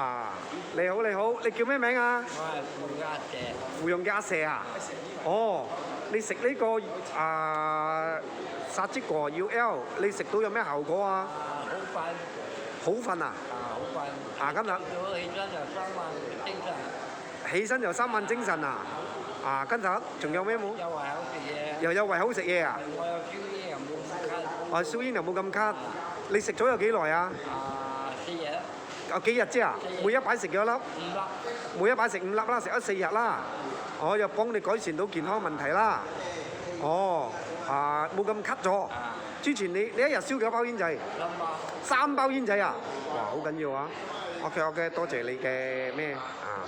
啊，你好你好，你叫咩名啊？我係副家姐，芙蓉嘅阿蛇啊？哦，你食呢個殺雞果 UL，你食到有咩效果啊？好瞓，好瞓啊？好瞓。啊咁就起身就3晚精神，起身又3晚精神啊！啊，跟住仲有咩冇？有胃口食嘢，又有胃口食嘢啊？我有燒煙又冇咁咳。啊，燒煙又冇咁咳。你食咗有幾耐啊？ 4日，有幾日啫啊？每一擺食幾多粒？ 5粒。每一擺食5粒啦，食咗4日啦。我又幫你改善到健康問題啦。哦，冇咁咳咗。之前你一日燒幾多包煙仔？3包煙仔啊！哇，好緊要啊！OK，多謝你嘅咩啊？